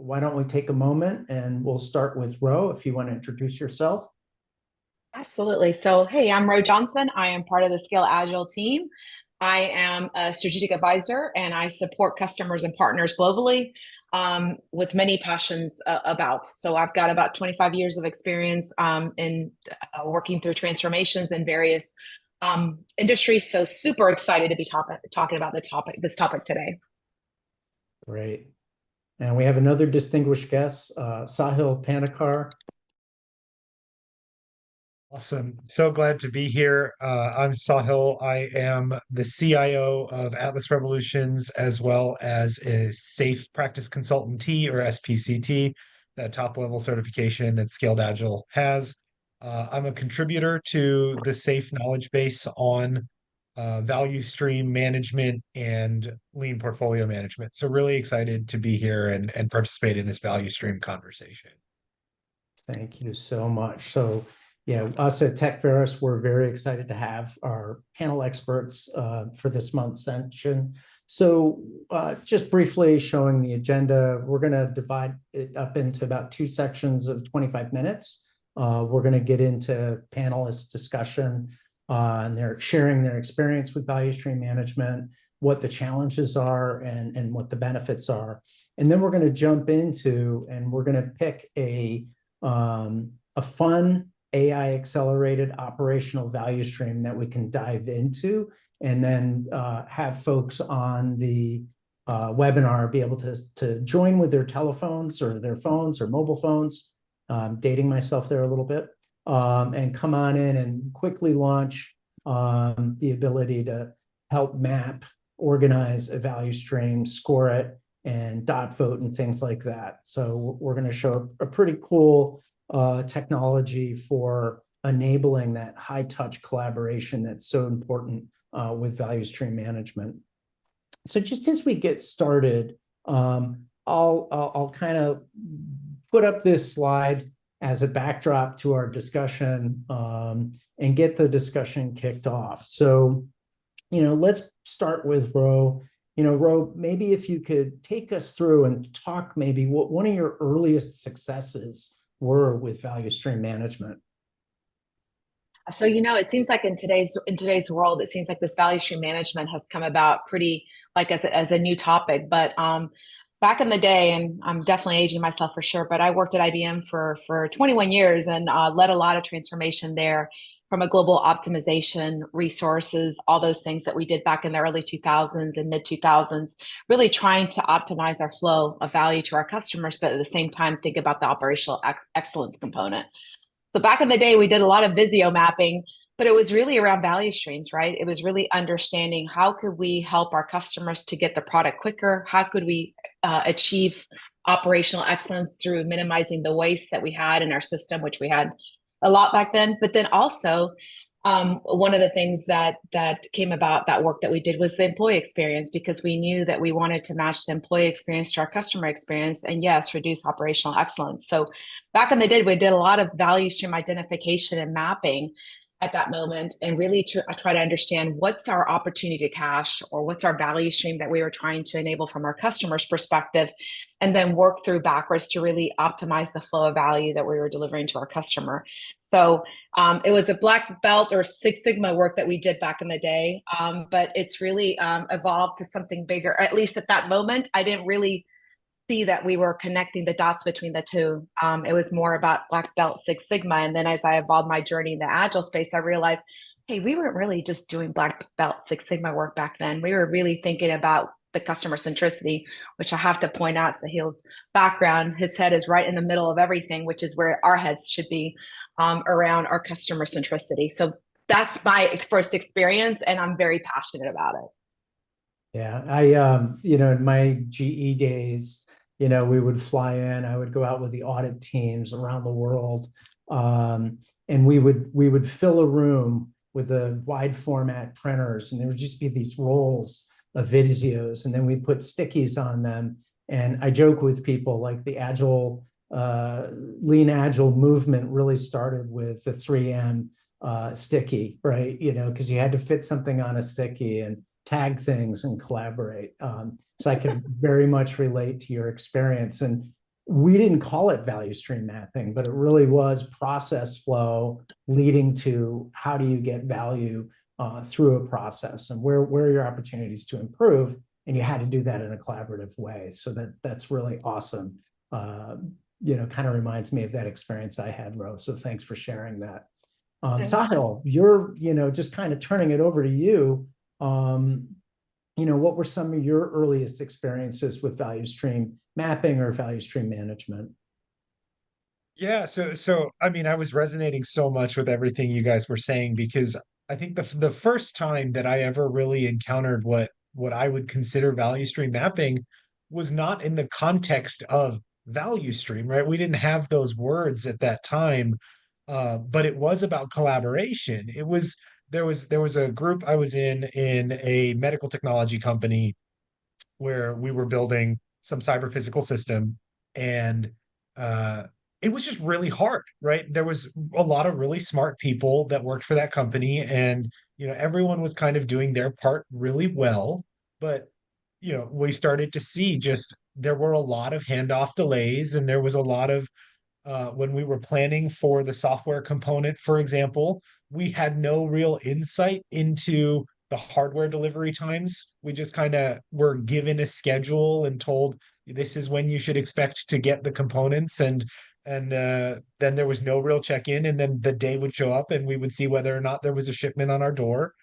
why don't we take a moment and we'll start with Ro, if you want to introduce yourself. Absolutely. So, hey, I'm Ro Johnson. I am part of the Scale Agile team. I am a strategic advisor and I support customers and partners globally with many passions about. So, I've got about 25 years of experience in working through transformations in various industries. So, super excited to be talking about this topic today. Great. And we have another distinguished guest, Sahil Kar. Awesome. So glad to be here. I'm Sahil. I am the CIO of Atlas Revolutions, as well as a Safe Practice Consultant T, or SPCT, that top level certification that Scaled Agile has. I'm a contributor to the Safe knowledge base on value stream management and lean portfolio management. So really excited to be here and participate in this value stream conversation. Thank you so much. So yeah, us at TecVeris, we're very excited to have our panel experts for this month's session. So just briefly showing the agenda, we're going to divide it up into about 2 sections of 25 minutes. We're going to get into panelist discussion and they're sharing their experience with value stream management, what the challenges are and what the benefits are. And then we're going to jump into, and we're going to pick a fun AI accelerated operational value stream that we can dive into, and then have folks on the webinar be able to join with their telephones or their phones or mobile phones, dating myself there a little bit, and come on in and quickly launch the ability to help map, organize a value stream, score it, and dot vote and things like that. So we're going to show a pretty cool technology for enabling that high touch collaboration that's so important with value stream management. So just as we get started, I'll kind of put up this slide as a backdrop to our discussion and get the discussion kicked off. So, let's start with Ro. Ro, maybe if you could take us through and talk maybe what one of your earliest successes were with value stream management. So, it seems like in today's world, it seems like this value stream management has come about pretty like as a new topic. But back in the day, and I'm definitely aging myself for sure, but I worked at IBM for 21 years and led a lot of transformation there, from a global optimization, resources, all those things that we did back in the early 2000s and mid 2000s, really trying to optimize our flow of value to our customers, but at the same time, think about the operational excellence component. So back in the day, we did a lot of Visio mapping, but it was really around value streams, right? It was really understanding how could we help our customers to get the product quicker? How could we achieve operational excellence through minimizing the waste that we had in our system, which we had a lot back then. But then also, one of the things that came about that work that we did was the employee experience, because we knew that we wanted to match the employee experience to our customer experience, and yes, reduce operational excellence. So back in the day, we did a lot of value stream identification and mapping at that moment, and really try to understand what's our opportunity to cash, or what's our value stream that we were trying to enable from our customers' perspective, and then work through backwards to really optimize the flow of value that we were delivering to our customer. So it was a black belt or Six Sigma work that we did back in the day, but it's really evolved to something bigger. At least at that moment, I didn't really see that we were connecting the dots between the two. It was more about black belt Six Sigma. And then as I evolved my journey in the Agile space, I realized, hey, we weren't really just doing black belt Six Sigma work back then. We were really thinking about the customer centricity, which I have to point out, Sahil's background, his head is right in the middle of everything, which is where our heads should be, around our customer centricity. So that's my first experience, and I'm very passionate about it. Yeah, I, in my GE days, we would fly in, I would go out with the audit teams around the world, and we would fill a room with the wide format printers, and there would just be these rolls of videos, and then we put stickies on them. And I joke with people, like the agile, lean agile movement really started with the 3M sticky, right? Because you had to fit something on a sticky and tag things and collaborate. So I can very much relate to your experience. And we didn't call it value stream mapping, but it really was process flow leading to how do you get value through a process, and where are your opportunities to improve, and you had to do that in a collaborative way. So that's really awesome. Kind of reminds me of that experience I had, Ro. So thanks for sharing that. Sahil, you're, just kind of turning it over to you. What were some of your earliest experiences with value stream mapping or value stream management? Yeah, so I mean, I was resonating so much with everything you guys were saying, because I think the first time that I ever really encountered what I would consider value stream mapping was not in the context of value stream, right? We didn't have those words at that time, but it was about collaboration. There was a group I was in a medical technology company where we were building some cyber physical system, and uh, it was just really hard, right? There was a lot of really smart people that worked for that company, and everyone was kind of doing their part really well, but we started to see just there were a lot of handoff delays, and there was a lot of when we were planning for the software component, for example, we had no real insight into the hardware delivery times. We just kind of were given a schedule and told this is when you should expect to get the components, and then there was no real check-in, and then the day would show up and we would see whether or not there was a shipment on our door.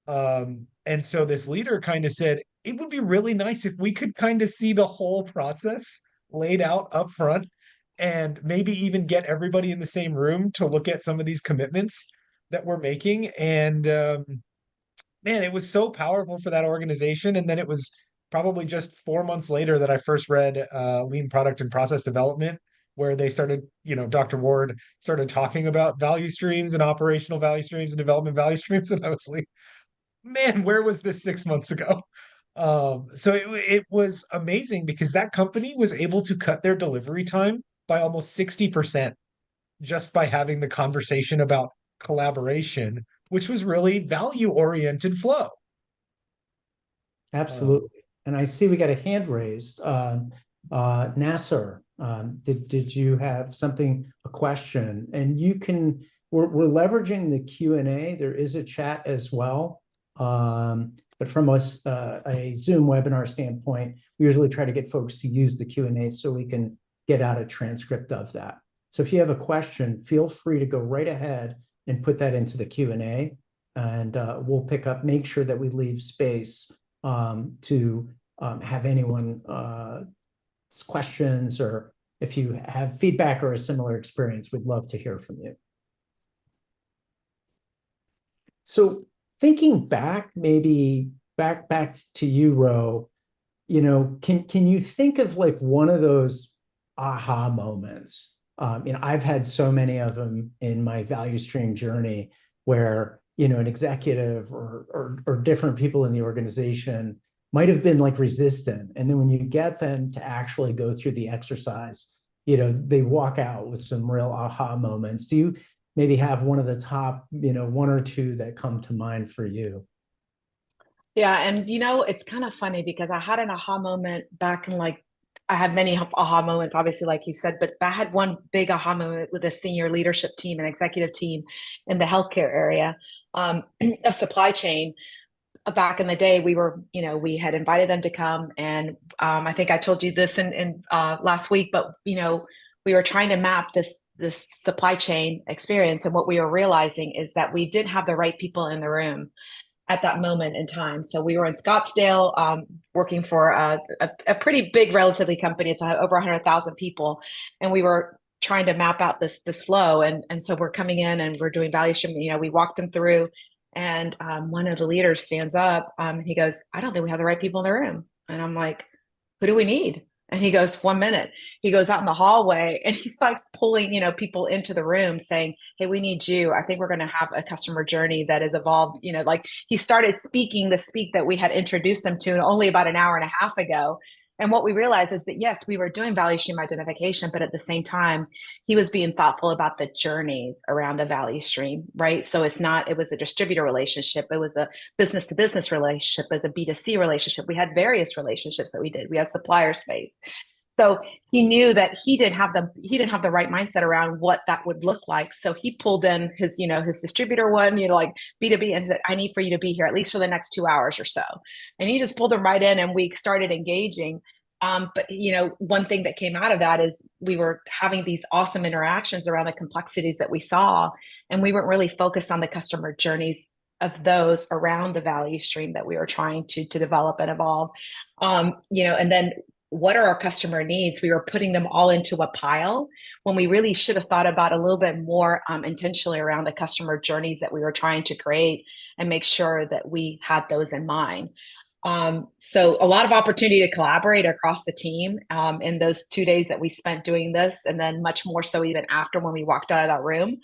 And so this leader kind of said, it would be really nice if we could kind of see the whole process laid out up front, and maybe even get everybody in the same room to look at some of these commitments that we're making. And man, it was so powerful for that organization. And then it was probably just 4 months later that I first read Lean Product and Process Development, where they started, Dr. Ward started talking about value streams and operational value streams and development value streams. And I was like, man, where was this 6 months ago? So it was amazing, because that company was able to cut their delivery time by almost 60% just by having the conversation about collaboration, which was really value-oriented flow. Absolutely. And I see we got a hand raised. Nasser, did you have a question? And we're leveraging the Q&A. There is a chat as well. But from a Zoom webinar standpoint, we usually try to get folks to use the Q&A so we can get out a transcript of that. So if you have a question, feel free to go right ahead and put that into the Q&A, and we'll make sure that we leave space to have anyone questions, or if you have feedback or a similar experience, we'd love to hear from you. So thinking back, maybe back to you, Ro, can you think of like one of those aha moments? I've had so many of them in my value stream journey where, an executive or different people in the organization might have been like resistant. And then when you get them to actually go through the exercise, they walk out with some real aha moments. Do you maybe have one of the top, one or two that come to mind for you? Yeah. And, it's kind of funny because I had an aha moment back in I had many aha moments, obviously, like you said, but I had one big aha moment with a senior leadership team and executive team in the healthcare area, a supply chain. Back in the day, we had invited them to come, and I think I told you this in last week, but we were trying to map this supply chain experience, and what we were realizing is that we didn't have the right people in the room at that moment in time. So we were in Scottsdale, working for a pretty big, relatively company. It's over 100,000 people, and we were trying to map out this flow. And so we're coming in and we're doing value stream. We walked them through, and one of the leaders stands up. He goes, "I don't think we have the right people in the room." And I'm like, "Who do we need?" And he goes, "1 minute." He goes out in the hallway and he starts pulling, people into the room saying, "Hey, we need you. I think we're going to have a customer journey that is evolved." He started speaking the speak that we had introduced him to only about an hour and a half ago. And what we realized is that, yes, we were doing value stream identification, but at the same time, he was being thoughtful about the journeys around the value stream, right? So it was a distributor relationship. It was a business to business relationship, as a B2C relationship. We had various relationships that we did. We had supplier space. So he knew that he didn't have the right mindset around what that would look like. So he pulled in his, his distributor one, like B2B, and said, I need for you to be here at least for the next 2 hours or so. And he just pulled him right in and we started engaging. But one thing that came out of that is we were having these awesome interactions around the complexities that we saw, and we weren't really focused on the customer journeys of those around the value stream that we were trying to develop and evolve. And then what are our customer needs? We were putting them all into a pile when we really should have thought about a little bit more intentionally around the customer journeys that we were trying to create and make sure that we had those in mind. So a lot of opportunity to collaborate across the team in those 2 days that we spent doing this, and then much more so even after when we walked out of that room.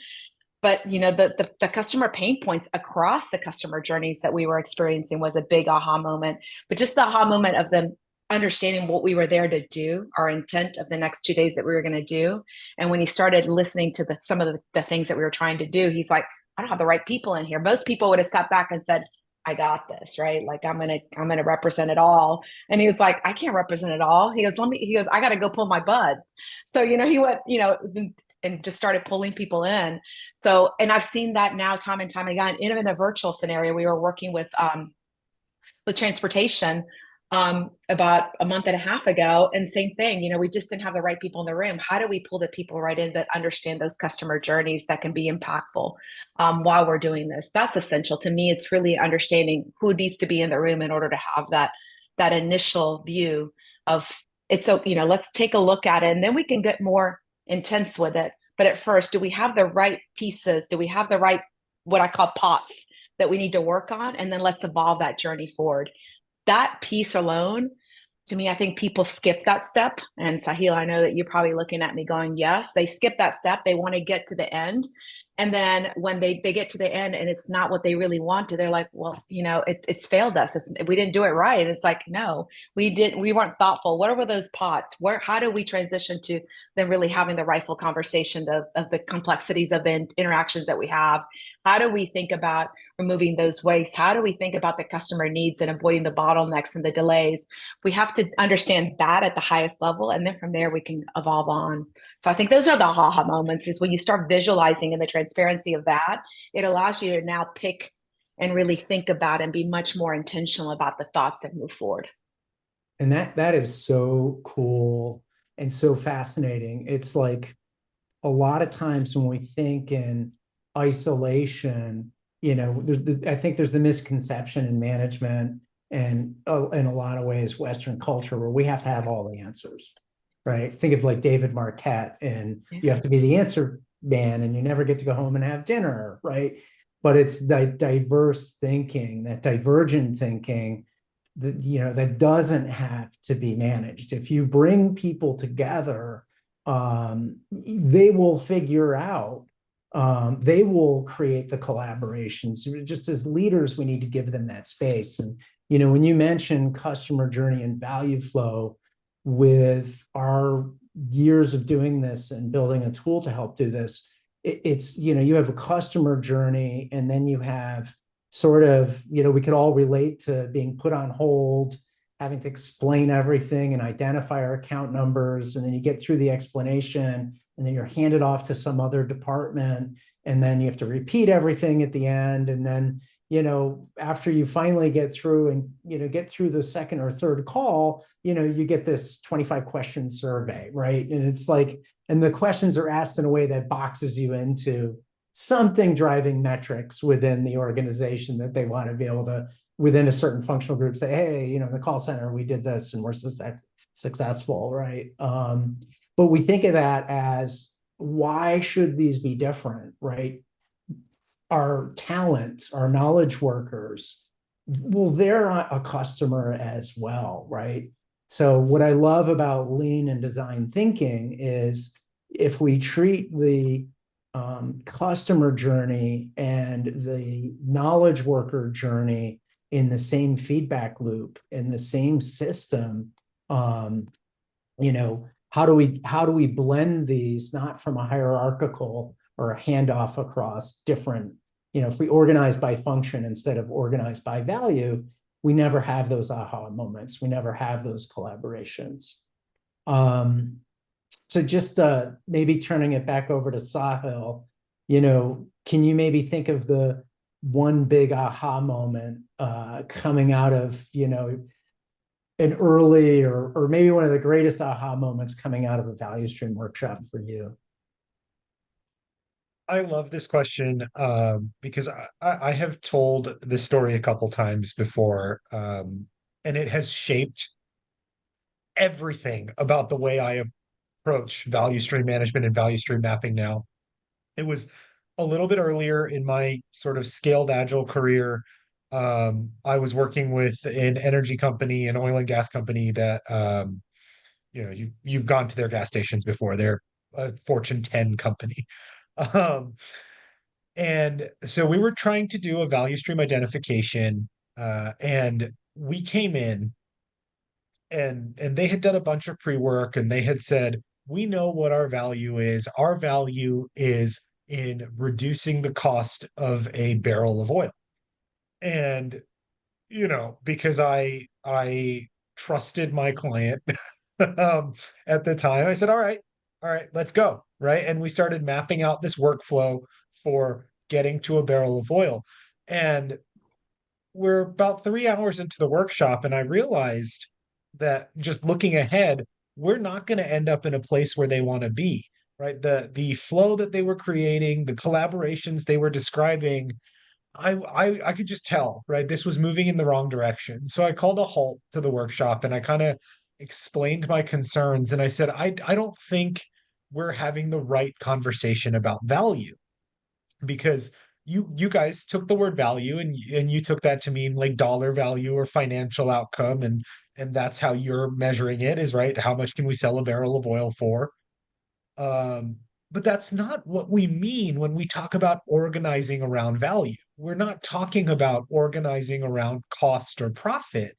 But the customer pain points across the customer journeys that we were experiencing was a big aha moment. But just the aha moment of them understanding what we were there to do, our intent of the next 2 days that we were going to do. And when he started listening to some of the things that we were trying to do, he's like, I don't have the right people in here. Most people would have sat back and said, I got this, right? Like I'm gonna represent it all. And he was like, I can't represent it all. He goes, I gotta go pull my buds. So, he went, and just started pulling people in. So, and I've seen that now time and time again, even in a virtual scenario. We were working with transportation about a month and a half ago, and same thing, we just didn't have the right people in the room. How do we pull the people right in that understand those customer journeys that can be impactful while we're doing this? That's essential to me. It's really understanding who needs to be in the room in order to have that initial view of it's, let's take a look at it, and then we can get more intense with it. But at first, do we have the right pieces? Do we have the right, what I call pots that we need to work on? And then let's evolve that journey forward. That piece alone, to me, I think people skip that step. And Sahil, I know that you're probably looking at me going, yes, they skip that step. They want to get to the end. And then when they get to the end and it's not what they really wanted, they're like, well, it's failed us. We didn't do it right. And it's like, no, we weren't thoughtful. What were those pots? How do we transition to then really having the rightful conversation of the complexities of the interactions that we have? How do we think about removing those wastes? How do we think about the customer needs and avoiding the bottlenecks and the delays? We have to understand that at the highest level. And then from there, we can evolve on. So I think those are the aha moments, is when you start visualizing in the transparency of that, it allows you to now pick and really think about and be much more intentional about the thoughts that move forward. And that is so cool and so fascinating. It's like a lot of times when we think in isolation, I think there's the misconception in management and in a lot of ways, Western culture, where we have to have all the answers. Right. Think of like David Marquette, and you have to be the answer man and you never get to go home and have dinner. Right. But it's that diverse thinking, that divergent thinking that doesn't have to be managed. If you bring people together, they will figure out, they will create the collaborations. Just as leaders, we need to give them that space. And, when you mention customer journey and value flow, with our years of doing this and building a tool to help do this, it's, you have a customer journey, and then you have sort of, we could all relate to being put on hold, having to explain everything and identify our account numbers. And then you get through the explanation, and then you're handed off to some other department, and then you have to repeat everything at the end. And then, after you finally get through and, get through the second or third call, you get this 25 question survey, right? And it's like, and the questions are asked in a way that boxes you into something driving metrics within the organization that they want to be able to, within a certain functional group, say, hey, in the call center, we did this and we're successful, right? But we think of that as, why should these be different, right? Our talent, our knowledge workers, well, they're a customer as well, right? So what I love about lean and design thinking is, if we treat the customer journey and the knowledge worker journey in the same feedback loop, in the same system, how do we blend these, not from a hierarchical or a handoff across different, if we organize by function instead of organize by value, we never have those aha moments. We never have those collaborations. So just maybe turning it back over to Sahil, can you maybe think of the one big aha moment coming out of, an early or maybe one of the greatest aha moments coming out of a value stream workshop for you? I love this question because I have told this story a couple times before, and it has shaped everything about the way I approach value stream management and value stream mapping now. It was a little bit earlier in my sort of scaled agile career. I was working with an energy company, an oil and gas company that you've gone to their gas stations before. They're a Fortune 10 company. Um, and so we were trying to do a value stream identification, and we came in and they had done a bunch of pre-work and they had said, we know what our value is. Our value is in reducing the cost of a barrel of oil. And because I trusted my client at the time, I said, all right, let's go. Right. And we started mapping out this workflow for getting to a barrel of oil. And we're about 3 hours into the workshop, and I realized that just looking ahead, we're not going to end up in a place where they want to be, right? The flow that they were creating, the collaborations they were describing, I could just tell, right? This was moving in the wrong direction. So I called a halt to the workshop and I kind of explained my concerns. And I said, I don't think we're having the right conversation about value, because you guys took the word value and you took that to mean like dollar value or financial outcome, and that's how you're measuring it, is right, how much can we sell a barrel of oil for. um but that's not what we mean when we talk about organizing around value. We're not talking about organizing around cost or profit.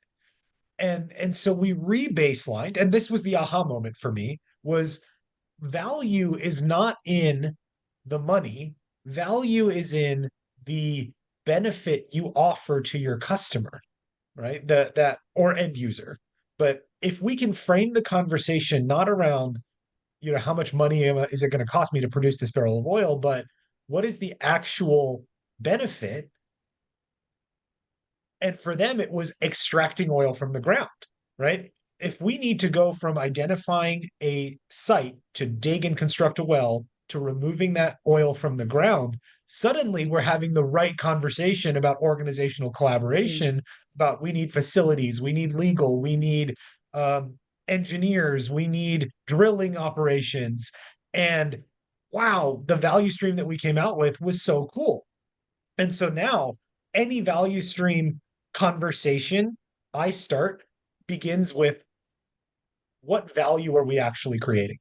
And so we re-baselined, and this was the aha moment for me, was value is not in the money. Value is in the benefit you offer to your customer, right? That or end user. But if we can frame the conversation not around, how much money is it going to cost me to produce this barrel of oil, but what is the actual benefit? And for them, it was extracting oil from the ground, right? If we need to go from identifying a site to dig and construct a well to removing that oil from the ground, suddenly we're having the right conversation about organizational collaboration, about we need facilities, we need legal, we need engineers, we need drilling operations. And wow, the value stream that we came out with was so cool. And so now any value stream conversation I start begins with, what value are we actually creating?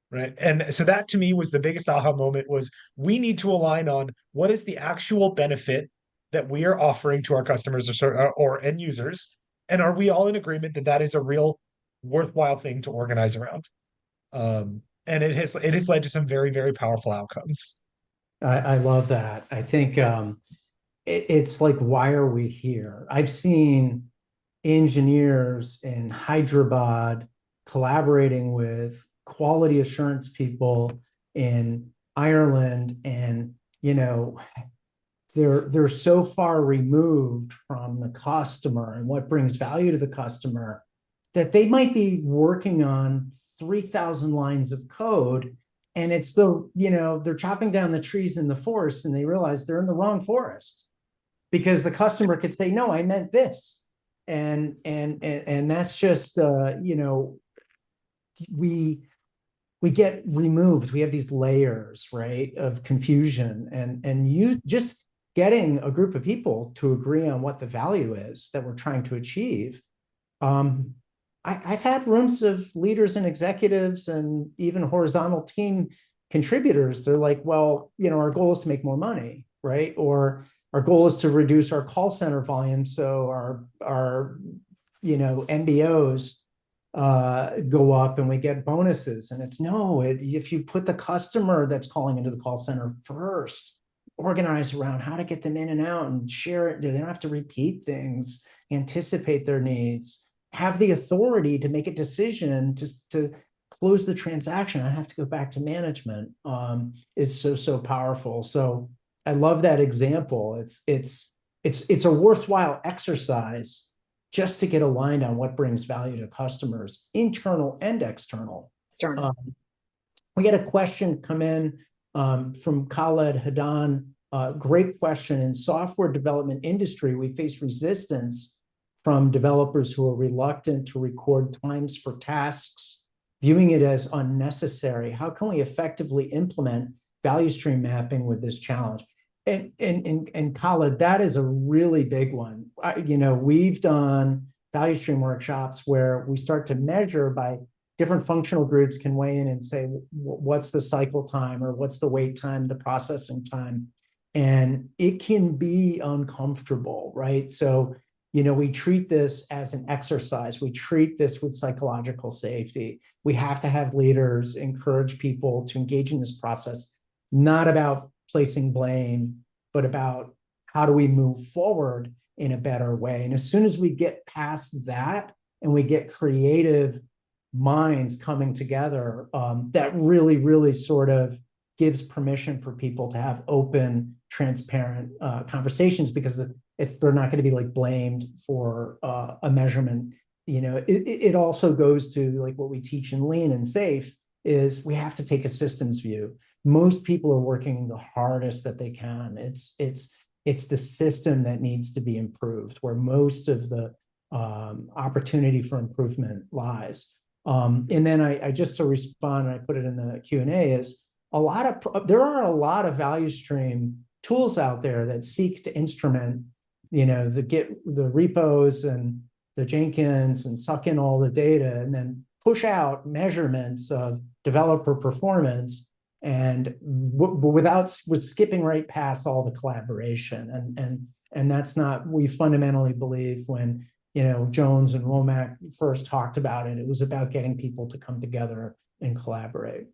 Right. And so that to me was the biggest aha moment, was we need to align on what is the actual benefit that we are offering to our customers or end users. And are we all in agreement that that is a real worthwhile thing to organize around? And it has led to some very, very powerful outcomes. I love that. I think it's like, why are we here? I've seen engineers in Hyderabad collaborating with quality assurance people in Ireland, and they're so far removed from the customer and what brings value to the customer that they might be working on 3,000 lines of code, and it's they're chopping down the trees in the forest and they realize they're in the wrong forest, because the customer could say, no, I meant this. And that's just we get removed. We have these layers, right, of confusion, and you just getting a group of people to agree on what the value is that we're trying to achieve. I've had rooms of leaders and executives and even horizontal team contributors. They're like, well, our goal is to make more money, right? Or our goal is to reduce our call center volume, so our MBOs go up and we get bonuses. And it's no, if you put the customer that's calling into the call center first, organize around how to get them in and out and share it. They don't have to repeat things, anticipate their needs. have the authority to make a decision to close the transaction. I have to go back to management. Is so powerful. So I love that example. It's a worthwhile exercise just to get aligned on what brings value to customers, internal and external. Stern. We had a question come in from Khaled Hadan. Great question. In software development industry, we face resistance from developers who are reluctant to record times for tasks, viewing it as unnecessary. How can we effectively implement value stream mapping with this challenge? And Khaled, that is a really big one. We've done value stream workshops where we start to measure by different functional groups can weigh in and say, what's the cycle time or what's the wait time, the processing time? And it can be uncomfortable, right? So, we treat this as an exercise. We treat this with psychological safety. We have to have leaders encourage people to engage in this process, not about placing blame, but about how do we move forward in a better way. And as soon as we get past that and we get creative minds coming together, that really, really sort of gives permission for people to have open, transparent conversations, because they're not going to be like blamed for a measurement. It also goes to like what we teach in Lean and Safe is we have to take a systems view. Most people are working the hardest that they can. It's the system that needs to be improved, where most of the opportunity for improvement lies. And then I just to respond, and I put it in the Q&A, is there are a lot of value stream tools out there that seek to instrument, the repos and the Jenkins and suck in all the data and then push out measurements of developer performance and with skipping right past all the collaboration. And that's not, we fundamentally believe when Jones and Womack first talked about it, it was about getting people to come together and collaborate.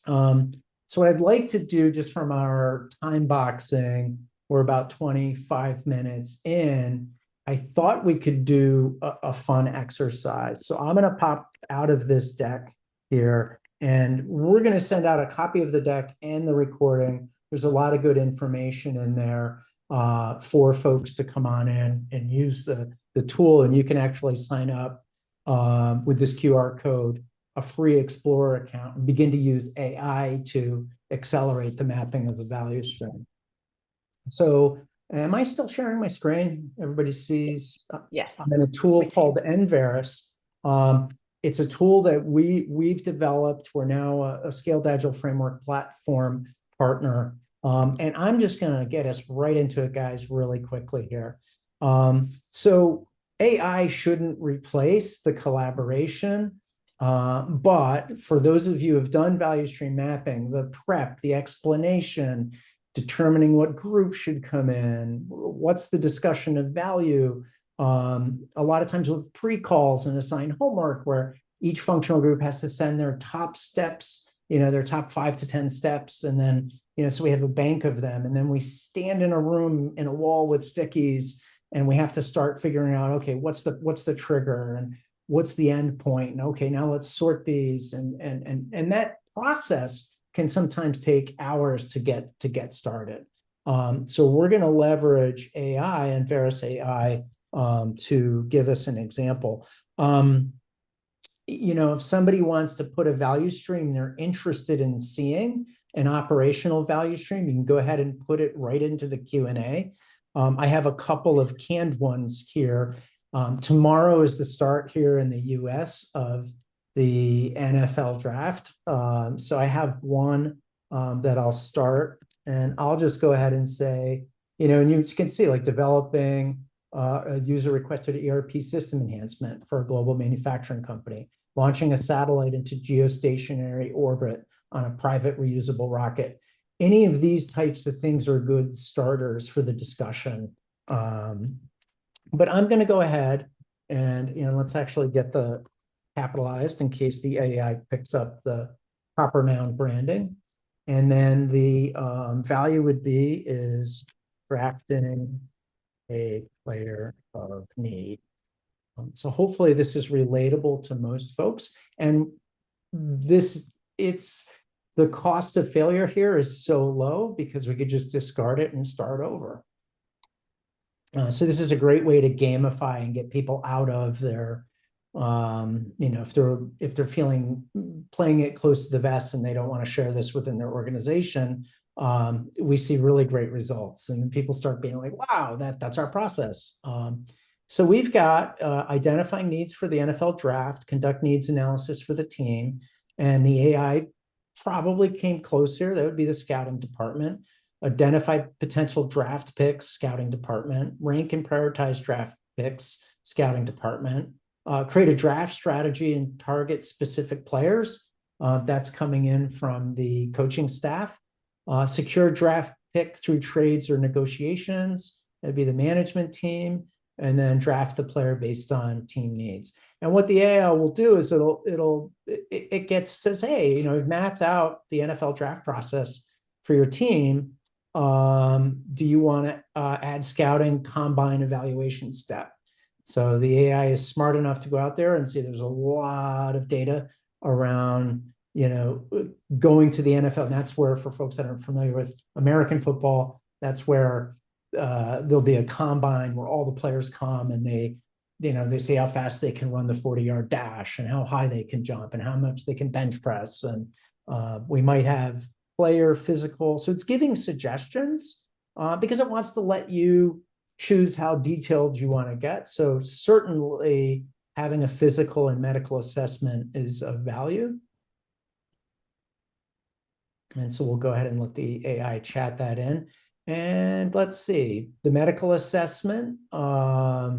So what I'd like to do, just from our time boxing, we're about 25 minutes in, I thought we could do a fun exercise. So I'm going to pop out of this deck here, and we're going to send out a copy of the deck and the recording. There's a lot of good information in there for folks to come on in and use the tool, and you can actually sign up with this QR code, a free Explorer account, and begin to use AI to accelerate the mapping of the value stream. So am I still sharing my screen? Everybody sees? Yes. I'm in a tool called nVeris. It's a tool that we've developed. We're now a Scaled Agile framework platform partner. And I'm just going to get us right into it, guys, really quickly here. So AI shouldn't replace the collaboration. But for those of you who have done value stream mapping, the prep, the explanation, determining what group should come in, what's the discussion of value, a lot of times with pre-calls and assigned homework where each functional group has to send their top steps, their top 5 to 10 steps. And then, so we have a bank of them, and then we stand in a room in a wall with stickies, and we have to start figuring out, okay, what's the trigger and what's the end point? And okay, now let's sort these. And that process can sometimes take hours to get started. So we're going to leverage AI and nVeris AI to give us an example. If somebody wants to put a value stream they're interested in seeing, an operational value stream, you can go ahead and put it right into the Q&A. I have a couple of canned ones here. Tomorrow is the start here in the US of the NFL draft. So I have one that I'll start, and I'll just go ahead and say, and you can see like developing a user requested ERP system enhancement for a global manufacturing company, launching a satellite into geostationary orbit on a private reusable rocket. Any of these types of things are good starters for the discussion. But I'm going to go ahead and, let's actually get the capitalized in case the AI picks up the proper noun branding. And then the value would be is drafting a player of need. So hopefully this is relatable to most folks. And the cost of failure here is so low because we could just discard it and start over. So this is a great way to gamify and get people out of their, if they're feeling playing it close to the vest and they don't want to share this within their organization, we see really great results, and people start being like, wow, that's our process. So we've got identifying needs for the NFL draft, conduct needs analysis for the team, and the AI probably came close here. That would be the scouting department. Identify potential draft picks, scouting department. Rank and prioritize draft picks, scouting department. Create a draft strategy and target specific players. That's coming in from the coaching staff. Secure draft pick through trades or negotiations. That'd be the management team. And then draft the player based on team needs. And what the AI will do is it says, hey, we've mapped out the NFL draft process for your team. Do you want to add scouting combine evaluation step? So the AI is smart enough to go out there and see there's a lot of data around, going to the NFL. And that's where, for folks that aren't familiar with American football, that's where there'll be a combine where all the players come and they see how fast they can run the 40-yard dash and how high they can jump and how much they can bench press. And we might have player physical. So it's giving suggestions because it wants to let you choose how detailed you want to get. So certainly having a physical and medical assessment is of value. And so we'll go ahead and let the AI chat that in. And let's see, the medical assessment, that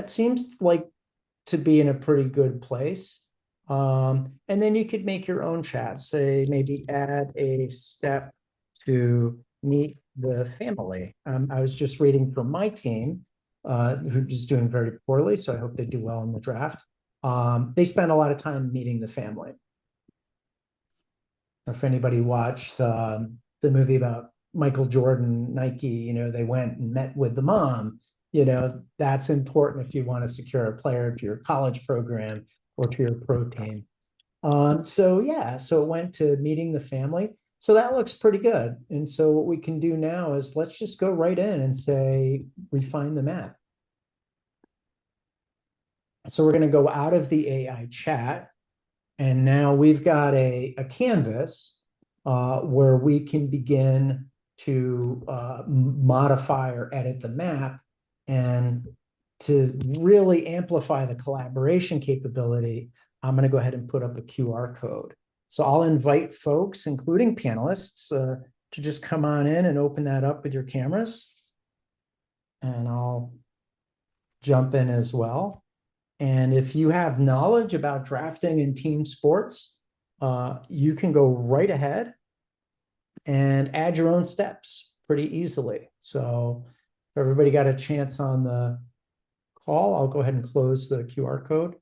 seems like to be in a pretty good place. And then you could make your own chat, say maybe add a step to meet the family. I was just reading from my team, who's doing very poorly, so I hope they do well in the draft. They spend a lot of time meeting the family. If anybody watched the movie about Michael Jordan, Nike, they went and met with the mom. That's important if you want to secure a player to your college program or to your pro team. So it went to meeting the family. So that looks pretty good. And so what we can do now is let's just go right in and say, refine the map. So we're going to go out of the AI chat. And now we've got a canvas where we can begin to modify or edit the map. And to really amplify the collaboration capability, I'm going to go ahead and put up a QR code. So I'll invite folks, including panelists, to just come on in and open that up with your cameras. And I'll jump in as well. And if you have knowledge about drafting in team sports, you can go right ahead and add your own steps pretty easily. So if everybody got a chance on the call, I'll go ahead and close the QR code.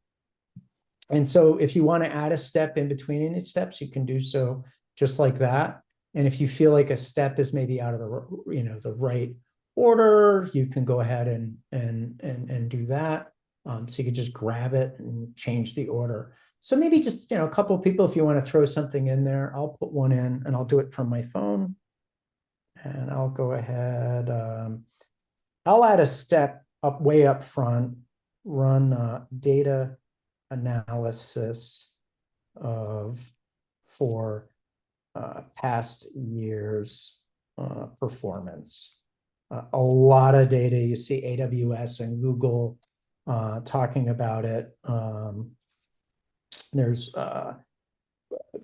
And so if you want to add a step in between any steps, you can do so just like that. And if you feel like a step is maybe out of the right order, you can go ahead and do that. So you could just grab it and change the order. So maybe just, a couple of people, if you want to throw something in there, I'll put one in and I'll do it from my phone. And I'll go ahead. I'll add a step way up front, run data analysis for past years performance. A lot of data. You see AWS and Google talking about it. There's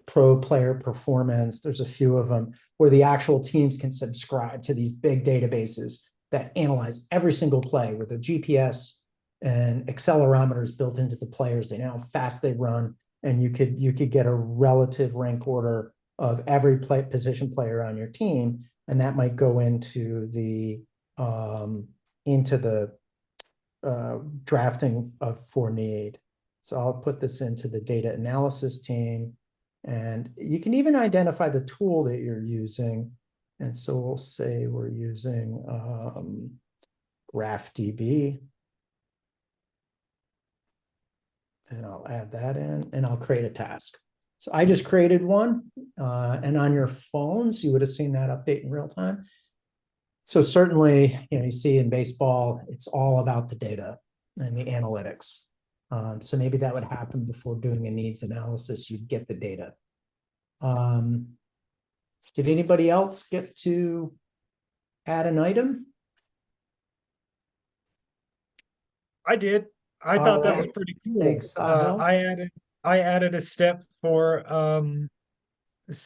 pro player performance. There's a few of them where the actual teams can subscribe to these big databases that analyze every single play with a GPS and accelerometers built into the players. They know how fast they run, and you could get a relative rank order of every position player on your team, and that might go into the drafting for need. So I'll put this into the data analysis team, and you can even identify the tool that you're using. And so we'll say we're using GraphDB. And I'll add that in and I'll create a task. So I just created one, and on your phones, you would have seen that update in real time. So certainly, you see in baseball, it's all about the data and the analytics. So maybe that would happen before doing a needs analysis, you'd get the data. Did anybody else get to add an item? I did. I All thought that was right. pretty cool. Thanks, Sahil. I added a step for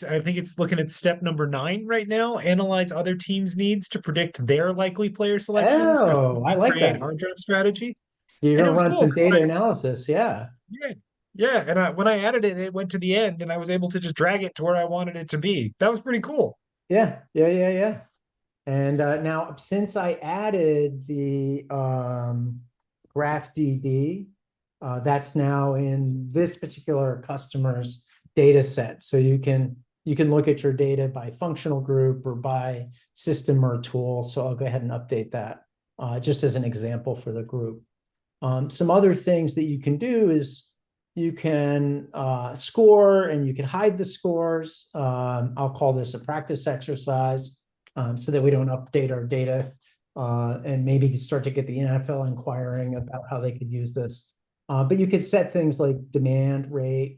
I think it's looking at step number 9 right now. Analyze other teams' needs to predict their likely player selections before Oh, I we like create that. our draft strategy. You're And it gonna was run cool some because data analysis, yeah. yeah, yeah. And when I added it, it went to the end, and I was able to just drag it to where I wanted it to be. That was pretty cool. Yeah. And now, since I added the graph DB, that's now in this particular customer's data set. So you can look at your data by functional group or by system or tool. So I'll go ahead and update that just as an example for the group. Some other things that you can do is you can score and you can hide the scores. I'll call this a practice exercise so that we don't update our data and maybe start to get the NFL inquiring about how they could use this. But you could set things like demand rate.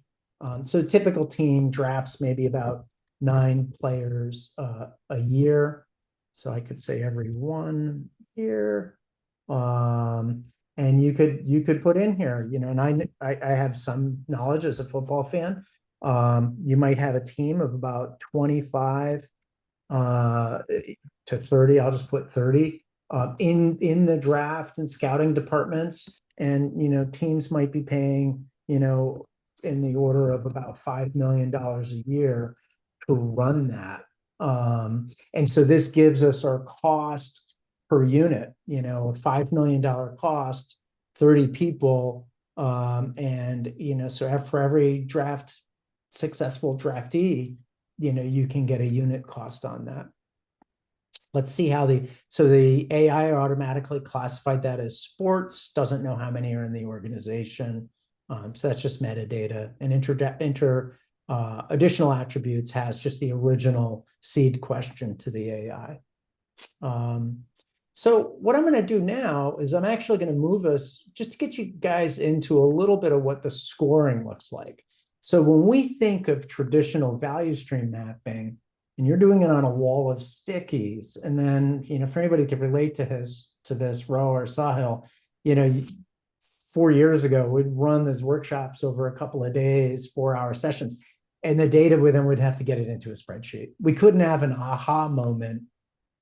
So a typical team drafts maybe about 9 players a year. So I could say every 1 year. And you could put in here, and I have some knowledge as a football fan. You might have a team of about 25 to 30. I'll just put 30 in the draft and scouting departments. And teams might be paying, in the order of about $5 million a year to run that. And so this gives us our cost per unit, a $5 million cost, 30 people. So for every successful draftee, you can get a unit cost on that. Let's see how the AI automatically classified that as sports, doesn't know how many are in the organization. So that's just metadata, and additional attributes has just the original seed question to the AI. So what I'm going to do now is I'm actually going to move us just to get you guys into a little bit of what the scoring looks like. So when we think of traditional value stream mapping, and you're doing it on a wall of stickies, and then, for anybody who can relate to this, Ro or Sahil, 4 years ago, we'd run these workshops over a couple of days, 4-hour sessions, and the data would have to get it into a spreadsheet. We couldn't have an aha moment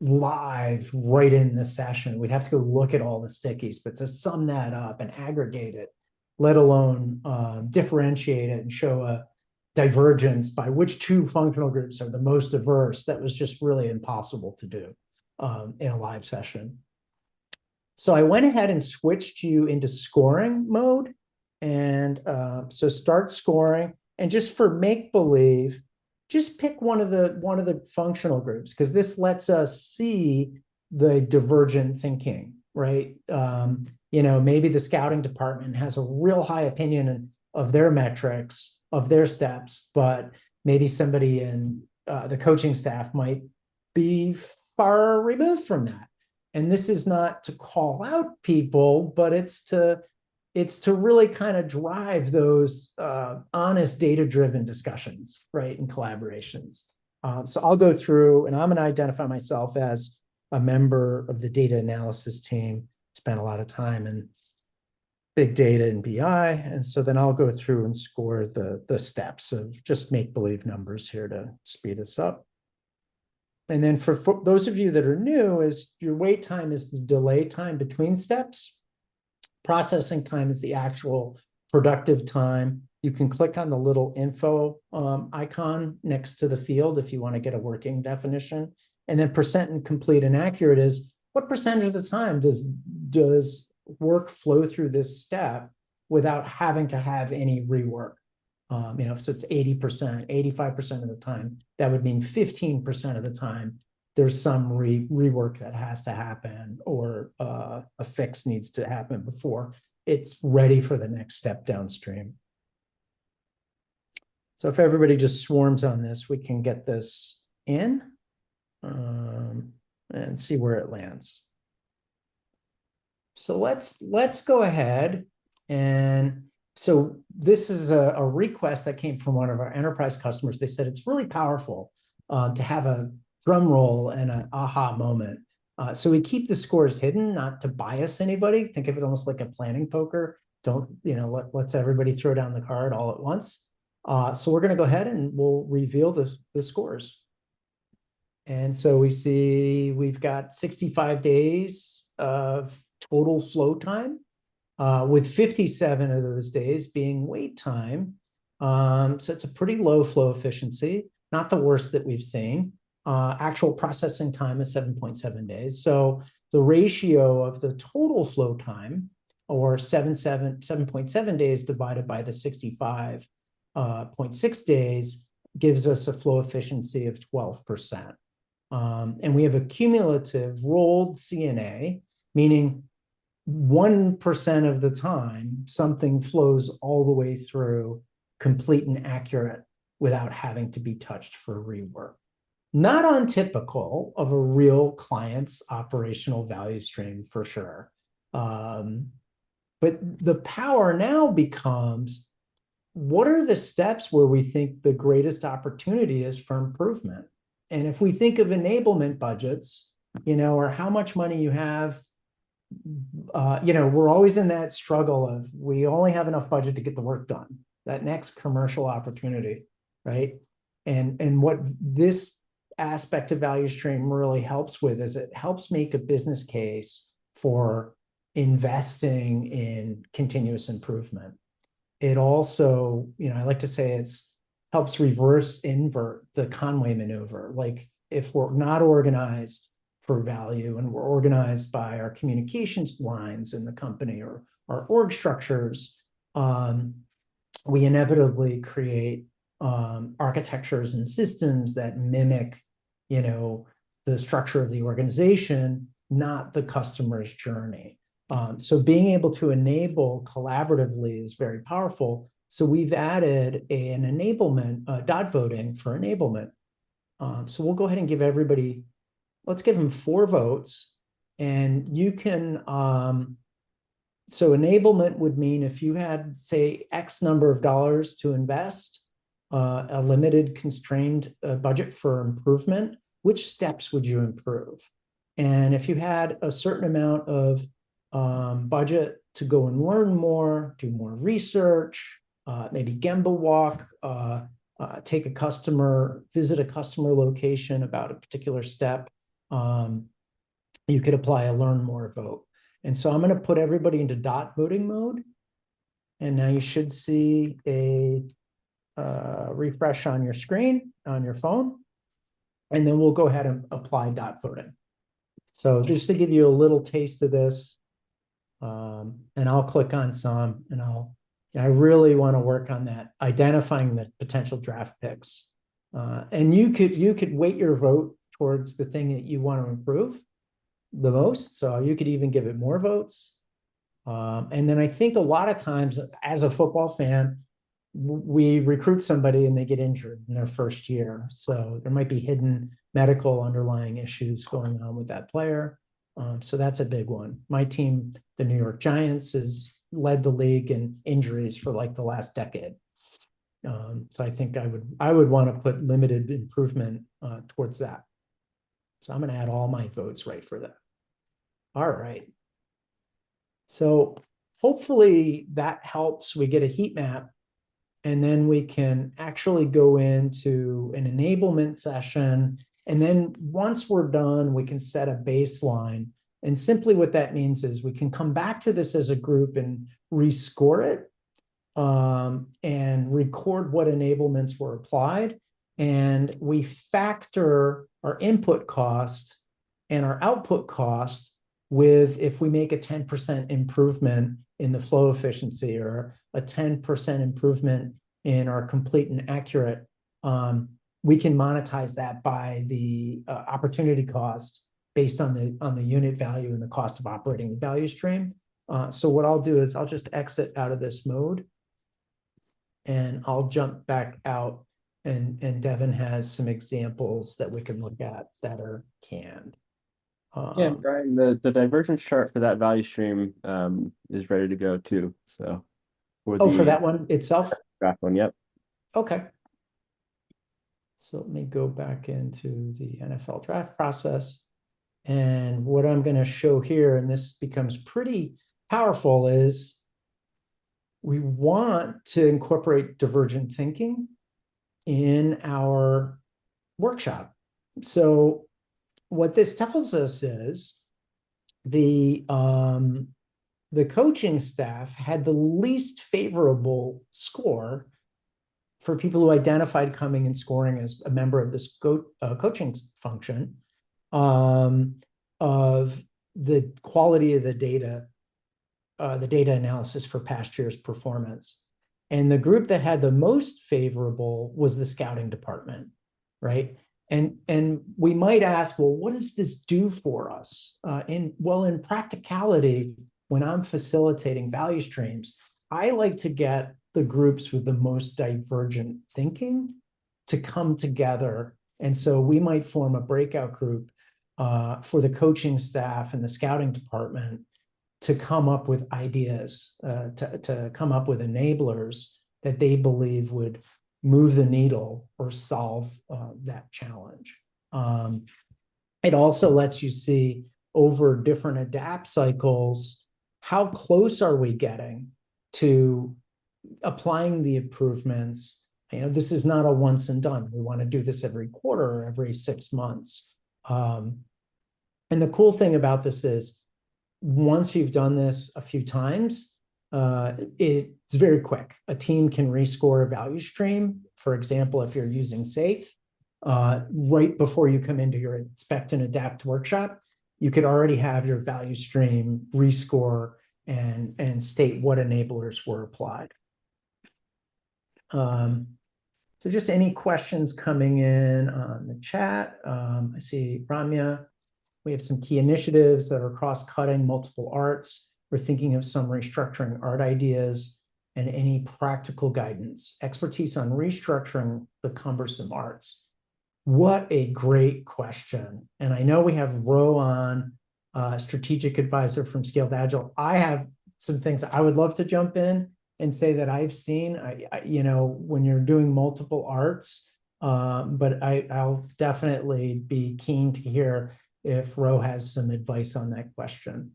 live right in the session. We'd have to go look at all the stickies, but to sum that up and aggregate it, let alone differentiate it and show a divergence by which 2 functional groups are the most diverse, that was just really impossible to do in a live session. So I went ahead and switched you into scoring mode. And so start scoring, and just for make-believe, just pick one of the functional groups, because this lets us see the divergent thinking, right? Maybe the scouting department has a real high opinion of their metrics, of their steps, but maybe somebody in the coaching staff might be far removed from that. And this is not to call out people, but it's to really kind of drive those honest data-driven discussions, right, and collaborations. So I'll go through, and I'm going to identify myself as a member of the data analysis team, spent a lot of time in big data and BI. And so then I'll go through and score the steps of just make-believe numbers here to speed us up. And then for those of you that are new, is your wait time is the delay time between steps. Processing time is the actual productive time. You can click on the little info icon next to the field if you want to get a working definition. And then percent and complete and accurate is what percentage of the time does work flow through this step without having to have any rework. So it's 80%, 85% of the time. That would mean 15% of the time there's some rework that has to happen, or a fix needs to happen before it's ready for the next step downstream. So if everybody just swarms on this, we can get this in and see where it lands. So let's go ahead. And so this is a request that came from one of our enterprise customers. They said it's really powerful to have a drum roll and an aha moment. So we keep the scores hidden, not to bias anybody. Think of it almost like a planning poker. Don't, let's everybody throw down the card all at once. So we're going to go ahead and we'll reveal the scores. And so we see we've got 65 days of total flow time, with 57 of those days being wait time. So it's a pretty low flow efficiency, not the worst that we've seen. Actual processing time is 7.7 days. So the ratio of the total flow time, or 7.7 days divided by the 65.6 days, gives us a flow efficiency of 12%. And we have a cumulative rolled CNA, meaning 1% of the time, something flows all the way through complete and accurate without having to be touched for rework. Not untypical of a real client's operational value stream, for sure. But the power now becomes, what are the steps where we think the greatest opportunity is for improvement? And if we think of enablement budgets, or how much money you have, we're always in that struggle of, we only have enough budget to get the work done, that next commercial opportunity, right? And what this aspect of value stream really helps with is it helps make a business case for investing in continuous improvement. It also, I like to say helps invert the Conway maneuver. Like, if we're not organized for value and we're organized by our communications lines in the company or our org structures, we inevitably create architectures and systems that mimic, the structure of the organization, not the customer's journey. So being able to enable collaboratively is very powerful. So we've added an enablement, dot voting for enablement. So we'll go ahead and give everybody, let's give them 4 votes. And you can, so enablement would mean if you had, say, X number of dollars to invest, a limited constrained budget for improvement, which steps would you improve? And if you had a certain amount of budget to go and learn more, do more research, maybe Gemba walk, visit a customer location about a particular step, you could apply a learn more vote. And so I'm going to put everybody into dot voting mode. And now you should see a refresh on your screen, on your phone. And then we'll go ahead and apply dot voting. So just to give you a little taste of this, and I'll click on some, and I really want to work on that, identifying the potential draft picks. And you could weight your vote towards the thing that you want to improve the most. So you could even give it more votes. And then I think a lot of times, as a football fan, we recruit somebody and they get injured in their first year. So there might be hidden medical underlying issues going on with that player. So that's a big one. My team, the New York Giants, has led the league in injuries for like the last decade. So I think I would want to put limited improvement towards that. So I'm going to add all my votes right for that. All right. So hopefully that helps. We get a heat map, and then we can actually go into an enablement session. And then once we're done, we can set a baseline. And simply what that means is we can come back to this as a group and rescore it, and record what enablements were applied. And we factor our input cost and our output cost with, if we make a 10% improvement in the flow efficiency or a 10% improvement in our complete and accurate, we can monetize that by the opportunity cost based on the unit value and the cost of operating the value stream. So what I'll do is I'll just exit out of this mode and I'll jump back out, and Devin has some examples that we can look at that are canned. Yeah, Brian, the divergence chart for that value stream is ready to go too. So for for the that one itself? draft one, yep. Okay. So let me go back into the NFL draft process. And what I'm going to show here, and this becomes pretty powerful, is we want to incorporate divergent thinking in our workshop. So what this tells us is the coaching staff had the least favorable score for people who identified coming and scoring as a member of this coaching function, of the quality of the data analysis for past year's performance. And the group that had the most favorable was the scouting department, right? And we might ask, well, what does this do for us? In practicality, when I'm facilitating value streams, I like to get the groups with the most divergent thinking to come together. And so we might form a breakout group for the coaching staff and the scouting department to come up with ideas, to come up with enablers that they believe would move the needle or solve that challenge. It also lets you see over different adapt cycles, how close are we getting to applying the improvements? This is not a once and done. We want to do this every quarter or every 6 months. And the cool thing about this is, once you've done this a few times, it's very quick. A team can rescore a value stream. For example, if you're using SAFe, right before you come into your inspect and adapt workshop, you could already have your value stream rescore and state what enablers were applied. So just any questions coming in on the chat. I see Ramya. We have some key initiatives that are cross-cutting multiple arts. We're thinking of some restructuring art ideas and any practical guidance, expertise on restructuring the cumbersome arts. What a great question. And I know we have Ro on, strategic advisor from Scaled Agile. I have some things I would love to jump in and say that I've seen, when you're doing multiple arts, but I'll definitely be keen to hear if Ro has some advice on that question.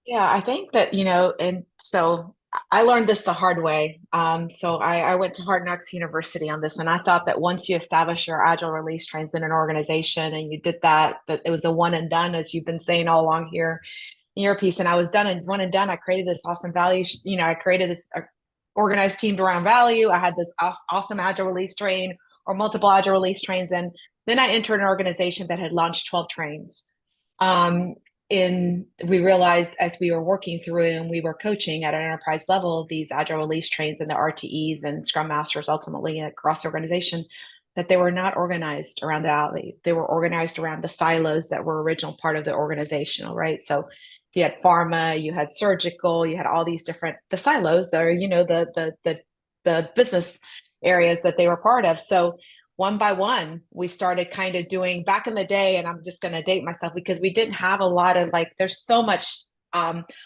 Yeah, I think that, and so I learned this the hard way. So I went to Hard Knocks University on this, and I thought that once you establish your agile release trains in an organization and you did that it was a one and done, as you've been saying all along here in your piece. And I was done and one and done. I created this awesome value. I created this organized team around value. I had this awesome agile release train or multiple agile release trains. And then I entered an organization that had launched 12 trains. We realized as we were working through it and we were coaching at an enterprise level, these agile release trains and the RTEs and Scrum Masters ultimately across the organization, that they were not organized around the alley. They were organized around the silos that were original part of the organizational, right? So you had pharma, you had surgical, you had all these different, the silos that are, the business areas that they were part of. So one by one, we started kind of doing back in the day, and I'm just going to date myself because we didn't have a lot of there's so much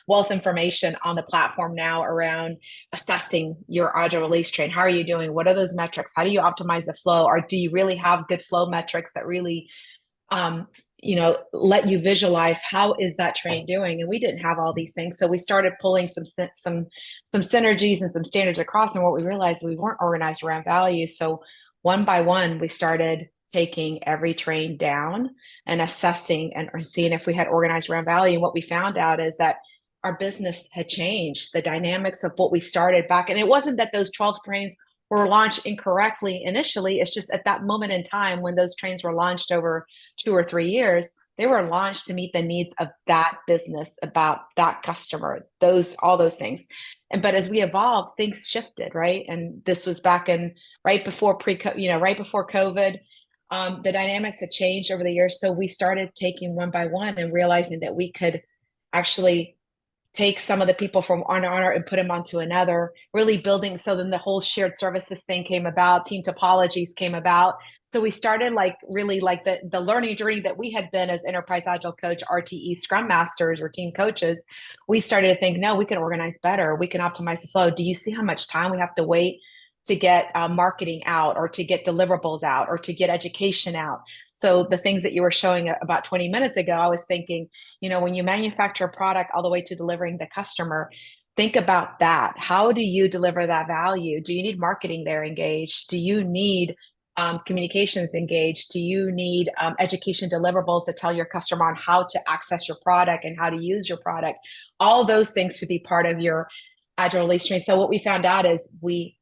wealth information on the platform now around assessing your agile release train. How are you doing? What are those metrics? How do you optimize the flow? Or do you really have good flow metrics that really, let you visualize how is that train doing? And we didn't have all these things. So we started pulling some synergies and some standards across. And what we realized, we weren't organized around value. So one by one, we started taking every train down and assessing and seeing if we had organized around value. And what we found out is that our business had changed, the dynamics of what we started back. And it wasn't that those 12 trains were launched incorrectly initially. It's just at that moment in time when those trains were launched over 2 or 3 years, they were launched to meet the needs of that business, about that customer, all those things. But as we evolved, things shifted, right? And this was back in right before COVID. The dynamics had changed over the years. So we started taking one by one and realizing that we could actually take some of the people from honor and put them onto another, really building. So then the whole shared services thing came about, team topologies came about. So we started like really like the learning journey that we had been as enterprise agile coach, RTE scrum masters or team coaches. We started to think, no, we can organize better. We can optimize the flow. Do you see how much time we have to wait to get marketing out, or to get deliverables out, or to get education out? So the things that you were showing about 20 minutes ago, I was thinking, you know, when you manufacture a product all the way to delivering the customer, think about that. How do you deliver that value? Do you need marketing there engaged? Do you need communications engaged? Do you need education deliverables to tell your customer on how to access your product and how to use your product? All those things should be part of your agile release stream. So what we found out is we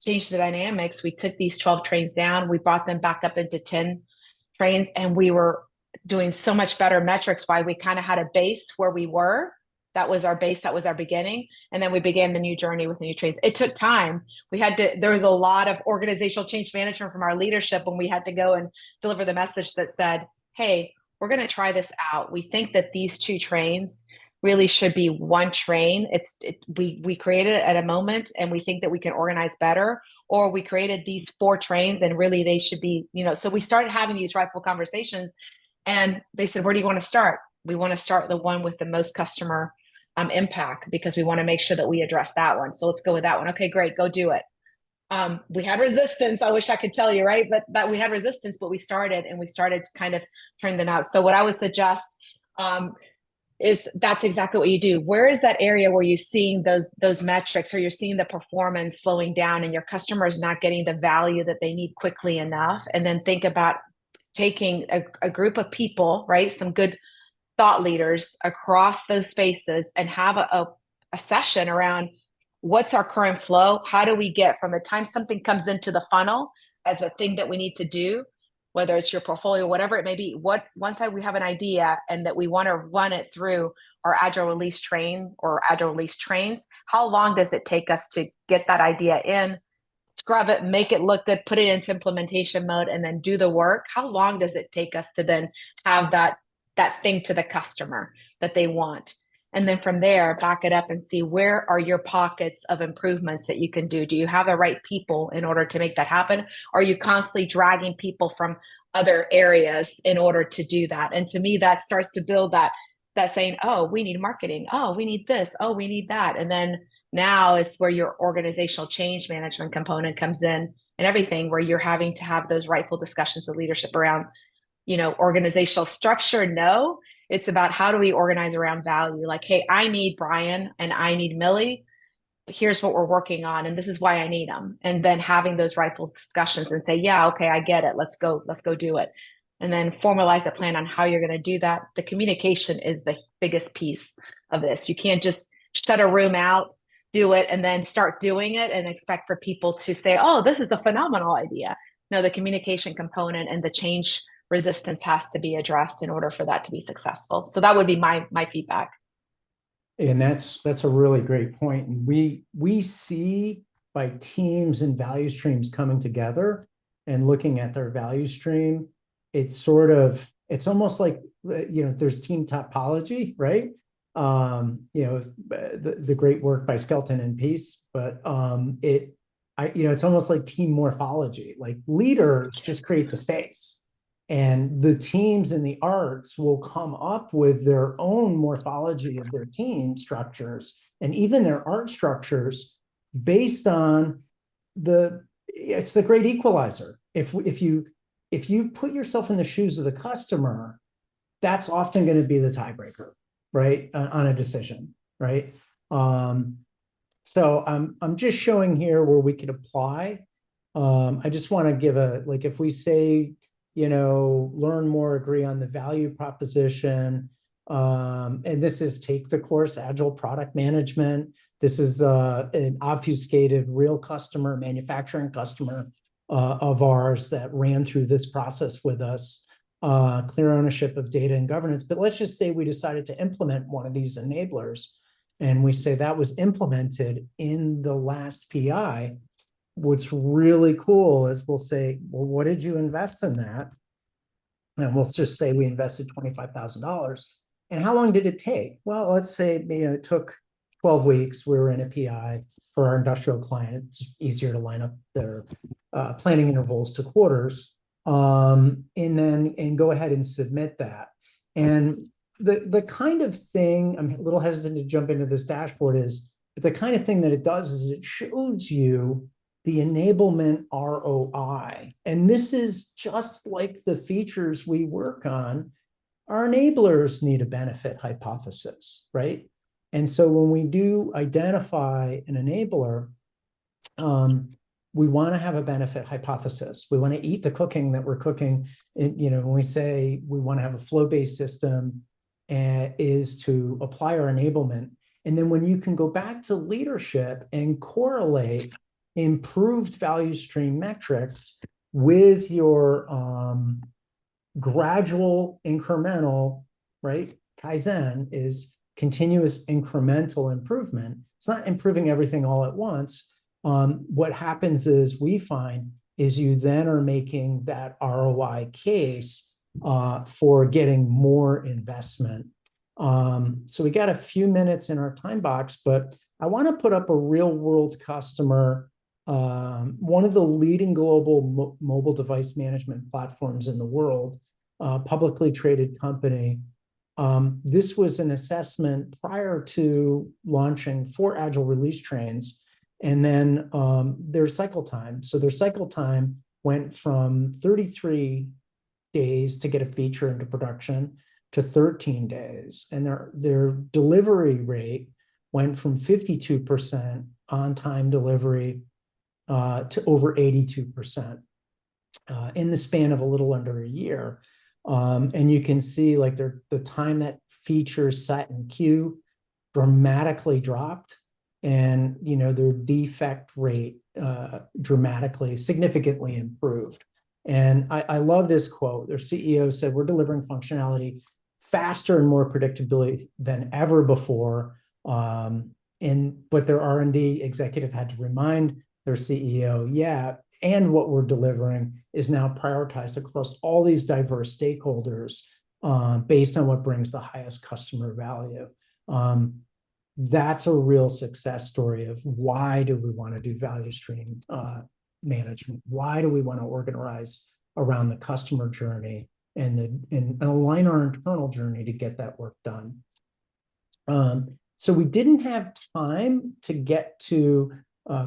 changed the dynamics. We took these 12 trains down, we brought them back up into 10 trains, and we were doing so much better metrics. Why? We kind of had a base where we were. That was our base, that was our beginning. And then we began the new journey with the new trains. It took time. There was a lot of organizational change management from our leadership when we had to go and deliver the message that said, hey, we're going to try this out. We think that these 2 trains really should be 1 train. We created it at a moment, and we think that we can organize better. Or we created these 4 trains, and really they should be, you know. So we started having these rightful conversations, and they said, where do you want to start? We want to start the one with the most customer impact, because we want to make sure that we address that one. So let's go with that one. Okay, great, go do it. We had resistance. I wish I could tell you, right? But that we had resistance, but we started kind of turning them out. So what I would suggest is that's exactly what you do. Where is that area where you're seeing those metrics, or you're seeing the performance slowing down and your customer is not getting the value that they need quickly enough? And then think about taking a group of people, right? Some good thought leaders across those spaces, and have a session around what's our current flow? How do we get from the time something comes into the funnel as a thing that we need to do, whether it's your portfolio, whatever it may be, once we have an idea and that we want to run it through our agile release train or agile release trains, how long does it take us to get that idea in, scrub it, make it look good, put it into implementation mode, and then do the work? How long does it take us to then have that thing to the customer that they want? And then from there, back it up and see, where are your pockets of improvements that you can do? Do you have the right people in order to make that happen? Or are you constantly dragging people from other areas in order to do that? And to me, that starts to build that saying, oh, we need marketing. Oh, we need this. Oh, we need that. And then now is where your organizational change management component comes in, and everything, where you're having to have those rightful discussions with leadership around, organizational structure. No, it's about how do we organize around value? Like, hey, I need Brian and I need Millie. Here's what we're working on, and this is why I need them. And then having those rightful discussions and say, yeah, okay, I get it. Let's go do it. And then formalize a plan on how you're going to do that. The communication is the biggest piece of this. You can't just shut a room out, do it, and then start doing it and expect for people to say, oh, this is a phenomenal idea. No, the communication component and the change resistance has to be addressed in order for that to be successful. So that would be my feedback. And that's a really great point. And we see by teams and value streams coming together and looking at their value stream, it's almost like, there's team topology, right? The great work by Skelton and Peace, but it's almost like team morphology. Like, leaders just create the space, and the teams in the arts will come up with their own morphology of their team structures and even their art structures based on it's the great equalizer. If you put yourself in the shoes of the customer, that's often going to be the tiebreaker, right? On a decision, right? So I'm just showing here where we could apply. I just want to give if we say, learn more, agree on the value proposition. And this is take the course, Agile Product Management. This is an obfuscated real customer, manufacturing customer of ours that ran through this process with us. Clear ownership of data and governance. But let's just say we decided to implement one of these enablers, and we say that was implemented in the last PI. What's really cool is we'll say, well, what did you invest in that? And we'll just say we invested $25,000. And how long did it take? Well, let's say it took 12 weeks. We were in a PI for our industrial client. It's easier to line up their planning intervals to quarters, and go ahead and submit that. And the kind of thing, I'm a little hesitant to jump into this dashboard but the kind of thing that it does is it shows you the enablement ROI. And this is just like the features we work on. Our enablers need a benefit hypothesis, right? And so when we do identify an enabler, we want to have a benefit hypothesis. We want to eat the cooking that we're cooking. And, when we say we want to have a flow-based system, is to apply our enablement. And then when you can go back to leadership and correlate improved value stream metrics with your gradual incremental, right? Kaizen is continuous incremental improvement. It's not improving everything all at once. What happens is we find is you then are making that ROI case for getting more investment. So we got a few minutes in our time box, but I want to put up a real world customer, one of the leading global mobile device management platforms in the world, publicly traded company. This was an assessment prior to launching 4 Agile release trains, and then their cycle time. So their cycle time went from 33 days to get a feature into production to 13 days. And their delivery rate went from 52% on-time delivery to over 82% in the span of a little under a year. And you can see like the time that features sat in queue dramatically dropped, and their defect rate dramatically, significantly improved. And I love this quote. Their CEO said, "We're delivering functionality faster and more predictably than ever before." But their R&D executive had to remind their CEO, yeah, and what we're delivering is now prioritized across all these diverse stakeholders based on what brings the highest customer value. That's a real success story of why do we want to do value stream management? Why do we want to organize around the customer journey and align our internal journey to get that work done? So we didn't have time to get to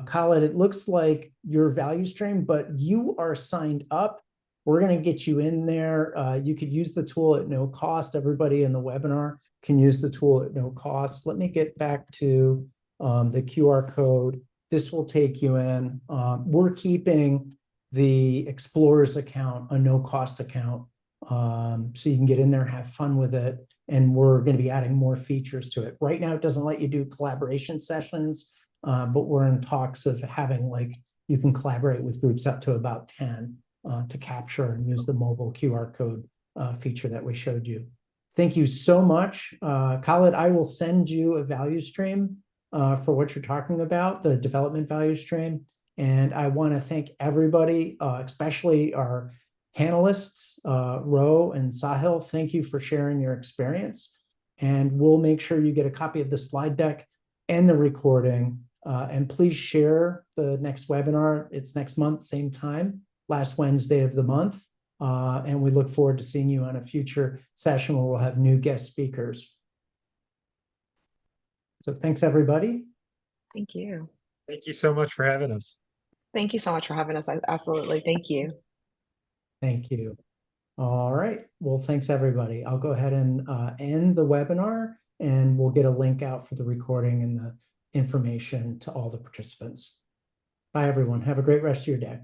Khaled. It looks like your value stream, but you are signed up. We're going to get you in there. You could use the tool at no cost. Everybody in the webinar can use the tool at no cost. Let me get back to the QR code. This will take you in. We're keeping the Explorers account a no-cost account, so you can get in there, have fun with it, and we're going to be adding more features to it. Right now, it doesn't let you do collaboration sessions, but we're in talks of having you can collaborate with groups up to about 10 to capture and use the mobile QR code feature that we showed you. Thank you so much. Khaled, I will send you a value stream for what you're talking about, the development value stream. And I want to thank everybody, especially our panelists, Ro and Sahil. Thank you for sharing your experience. And we'll make sure you get a copy of the slide deck and the recording. And please share the next webinar. It's next month, same time, last Wednesday of the month. And we look forward to seeing you on a future session where we'll have new guest speakers. So thanks, everybody. Thank you. Thank you so much for having us. Thank you so much for having us. Absolutely. Thank you. Thank you. All right. Well, thanks, everybody. I'll go ahead and end the webinar, and we'll get a link out for the recording and the information to all the participants. Bye, everyone. Have a great rest of your day.